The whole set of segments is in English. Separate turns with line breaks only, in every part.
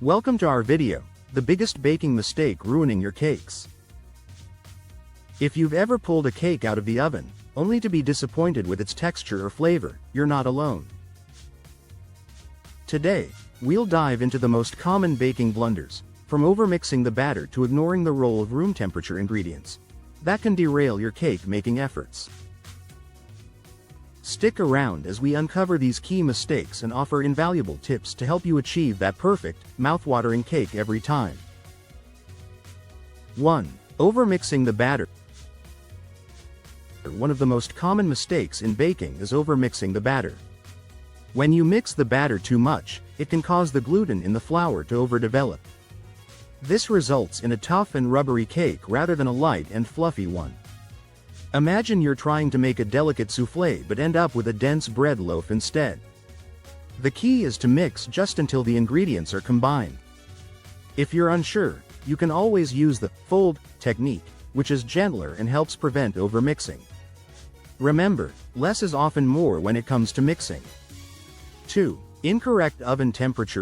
Welcome to our video, the biggest baking mistake ruining your cakes. If you've ever pulled a cake out of the oven, only to be disappointed with its texture or flavor, you're not alone. Today, we'll dive into the most common baking blunders, from overmixing the batter to ignoring the role of room temperature ingredients, that can derail your cake making efforts. Stick around as we uncover these key mistakes and offer invaluable tips to help you achieve that perfect, mouth-watering cake every time. 1. Overmixing the batter. One of the most common mistakes in baking is overmixing the batter. When you mix the batter too much, it can cause the gluten in the flour to overdevelop. This results in a tough and rubbery cake rather than a light and fluffy one. Imagine you're trying to make a delicate soufflé but end up with a dense bread loaf instead. The key is to mix just until the ingredients are combined. If you're unsure, you can always use the fold technique, which is gentler and helps prevent overmixing. Remember, less is often more when it comes to mixing. 2. Incorrect oven temperature.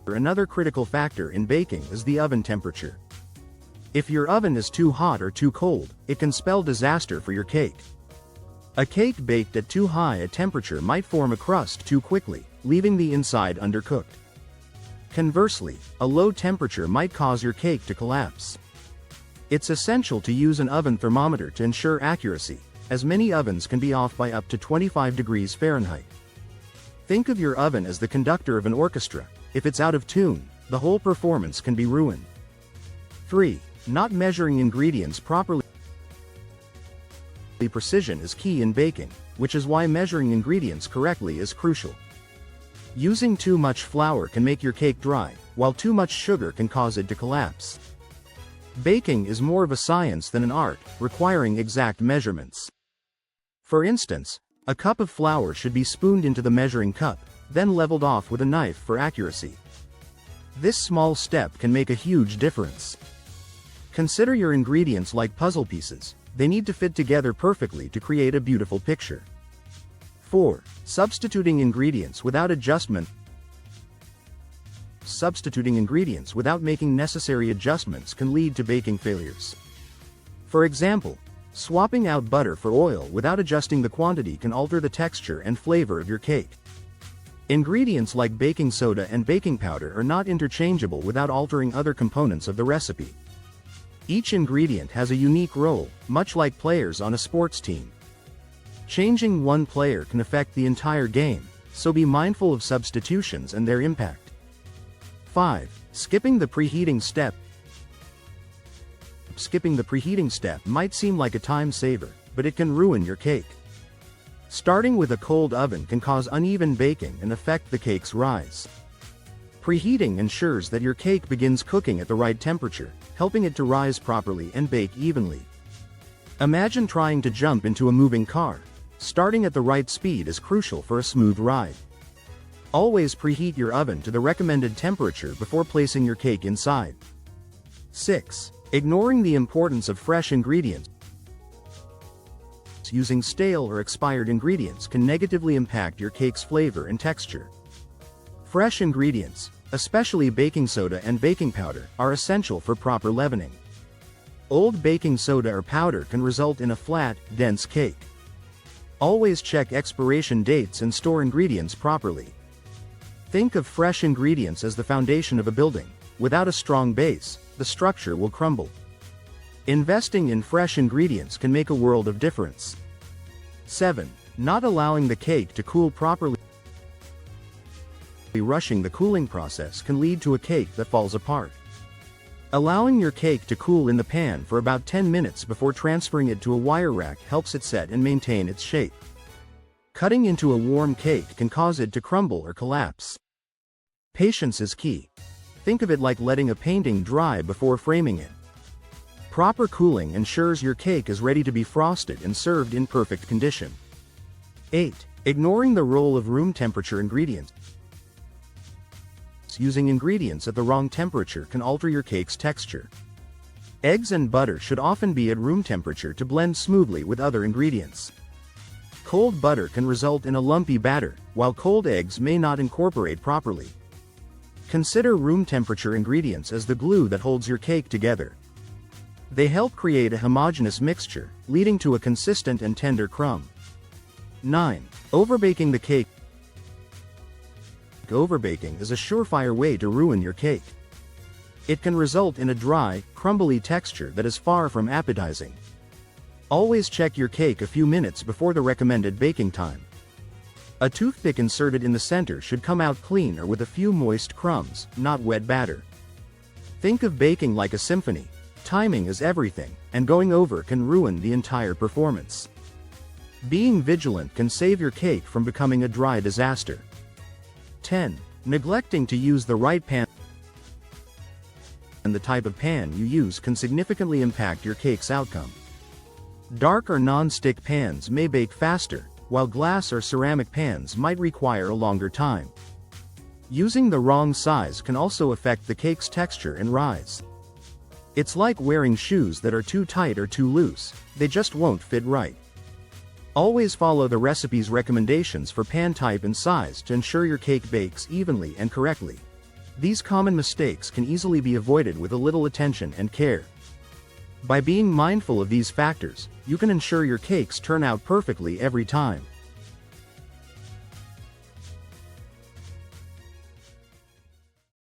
Another critical factor in baking is the oven temperature. If your oven is too hot or too cold, it can spell disaster for your cake. A cake baked at too high a temperature might form a crust too quickly, leaving the inside undercooked. Conversely, a low temperature might cause your cake to collapse. It's essential to use an oven thermometer to ensure accuracy, as many ovens can be off by up to 25 degrees Fahrenheit. Think of your oven as the conductor of an orchestra. If it's out of tune, the whole performance can be ruined. 3. Not measuring ingredients properly. Precision is key in baking, which is why measuring ingredients correctly is crucial. Using too much flour can make your cake dry, while too much sugar can cause it to collapse. Baking is more of a science than an art, requiring exact measurements. For instance, a cup of flour should be spooned into the measuring cup, then leveled off with a knife for accuracy. This small step can make a huge difference. Consider your ingredients like puzzle pieces. They need to fit together perfectly to create a beautiful picture. 4. Substituting ingredients without adjustment. Substituting ingredients without making necessary adjustments can lead to baking failures. For example, swapping out butter for oil without adjusting the quantity can alter the texture and flavor of your cake. Ingredients like baking soda and baking powder are not interchangeable without altering other components of the recipe. Each ingredient has a unique role, much like players on a sports team. Changing one player can affect the entire game, so be mindful of substitutions and their impact. 5. Skipping the preheating step. Skipping the preheating step might seem like a time saver, but it can ruin your cake. Starting with a cold oven can cause uneven baking and affect the cake's rise. Preheating ensures that your cake begins cooking at the right temperature, helping it to rise properly and bake evenly. Imagine trying to jump into a moving car. Starting at the right speed is crucial for a smooth ride. Always preheat your oven to the recommended temperature before placing your cake inside. 6. Ignoring the importance of fresh ingredients. Using stale or expired ingredients can negatively impact your cake's flavor and texture. Fresh ingredients, especially baking soda and baking powder, are essential for proper leavening. Old baking soda or powder can result in a flat, dense cake. Always check expiration dates and store ingredients properly. Think of fresh ingredients as the foundation of a building. Without a strong base, the structure will crumble. Investing in fresh ingredients can make a world of difference. 7. Not allowing the cake to cool properly. Rushing the cooling process can lead to a cake that falls apart. Allowing your cake to cool in the pan for about 10 minutes before transferring it to a wire rack helps it set and maintain its shape. Cutting into a warm cake can cause it to crumble or collapse. Patience is key. Think of it like letting a painting dry before framing it. Proper cooling ensures your cake is ready to be frosted and served in perfect condition. 8. Ignoring the role of room temperature ingredients. Using ingredients at the wrong temperature can alter your cake's texture. Eggs and butter should often be at room temperature to blend smoothly with other ingredients. Cold butter can result in a lumpy batter, while cold eggs may not incorporate properly. Consider room temperature ingredients as the glue that holds your cake together. They help create a homogeneous mixture, leading to a consistent and tender crumb. 9. Overbaking the cake. Overbaking is a surefire way to ruin your cake. It can result in a dry, crumbly texture that is far from appetizing. Always check your cake a few minutes before the recommended baking time. A toothpick inserted in the center should come out clean or with a few moist crumbs, not wet batter. Think of baking like a symphony. Timing is everything, and going over can ruin the entire performance. Being vigilant can save your cake from becoming a dry disaster. 10. Neglecting to use the right pan. And the type of pan you use can significantly impact your cake's outcome. Dark or non-stick pans may bake faster, while glass or ceramic pans might require a longer time. Using the wrong size can also affect the cake's texture and rise. It's like wearing shoes that are too tight or too loose, they just won't fit right. Always follow the recipe's recommendations for pan type and size to ensure your cake bakes evenly and correctly. These common mistakes can easily be avoided with a little attention and care. By being mindful of these factors, you can ensure your cakes turn out perfectly every time.